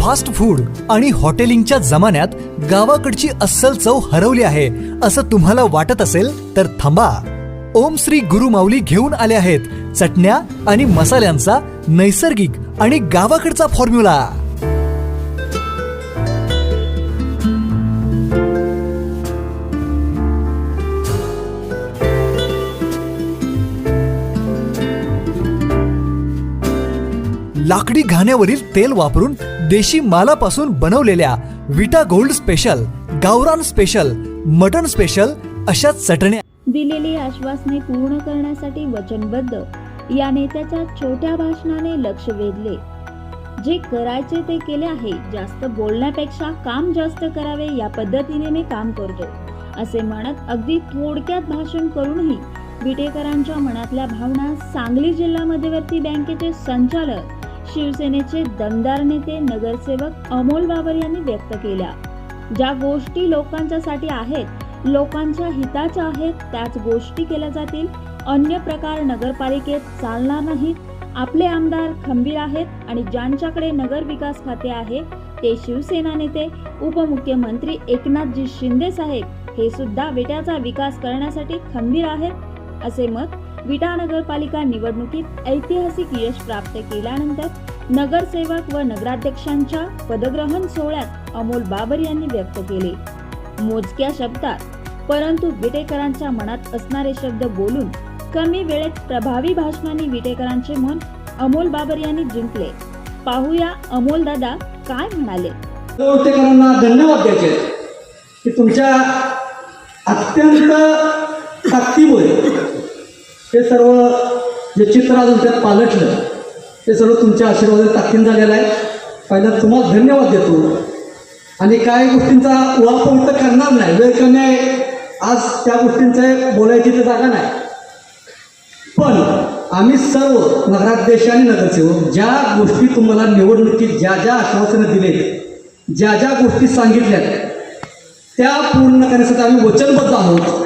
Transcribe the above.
Fast food आणि हॉटेलिंगच्या जमान्यात गावाकडची अस्सल चव हरवली आहे असं तुम्हाला वाटत असेल तर थांबा. ओम श्री गुरु माऊली घेऊन आले आहेत चटण्या आणि मसाल्यांचा नैसर्गिक आणि गावाकडचा फॉर्म्युला. लाकडी घाण्यावरील तेल वापरून देशी मालापासून बनवलेल्या विटा गोल्ड स्पेशल, गावरान स्पेशल, मटन स्पेशल अशा चटण्या. दिलेली आश्वासने पूर्ण करण्यासाठी वचनबद्ध या नेत्याच्या छोट्या भाषणाने लक्ष वेधले. जे करायचे ते केले आहे. जास्त बोलण्यापेक्षा काम जास्त करावे या पद्धतीने मी काम करतो असे म्हणत अगदी थोडक्यात भाषण करूनही विटेकरांच्या मनातल्या भावना सांगली जिल्हा मध्यवर्ती बँकेचे संचालक, शिवसेनेचे दमदार नेते, नगरसेवक अमोल बाबर यांनी व्यक्त केल्या. ज्या गोष्टी लोकांच्यासाठी आहेत, लोकांच्या हिताच्या आहेत, त्याच गोष्टी केल्या जातील. अन्य प्रकार नगरपालिकेत चालणार नाहीत. आपले आमदार खंबीर आहेत आणि ज्यांच्याकडे नगर विकास खाते आहे ते शिवसेना नेते उपमुख्यमंत्री एकनाथजी शिंदे साहेब हे सुद्धा विट्याचा विकास करण्यासाठी खंबीर आहेत असे मत विटा नगरपालिका निवडणुकीत ऐतिहासिक यश प्राप्त केल्यानंतर नगरसेवक व नगराध्यक्षांच्या पदग्रहण सोहळ्यात अमोल बाबर यांनी व्यक्त केले. मोजक्या शब्दात परंतु विटेकरांच्या मनात असणारे शब्द बोलून कमी वेळेत प्रभावी भाषणाने विटेकरांचे मन अमोल बाबर यांनी जिंकले. पाहूया अमोल दादा काय म्हणाले. विटेकरांना धन्यवाद द्यायचे की तुमच्या अत्यंत ताकदीमुळे हे सर्व जे चित्र अजून त्यात पालटलं ते सर्व तुमच्या आशीर्वादाने ताकदीन झालेलं आहे. पहिला तुम्हाला धन्यवाद देतो आणि काही गोष्टींचा उहापोह तर करणार नाही. वेळ कमी आहे, आज त्या गोष्टींचं बोलायची तर जागा नाही. पण आम्ही सर्व नगराध्यक्ष आणि नगरसेवक ज्या गोष्टी तुम्हाला निवडणुकीत ज्या ज्या आश्वासनं दिले, ज्या ज्या गोष्टी सांगितल्या त्या पूर्ण करण्यासाठी आम्ही वचनबद्ध आहोत.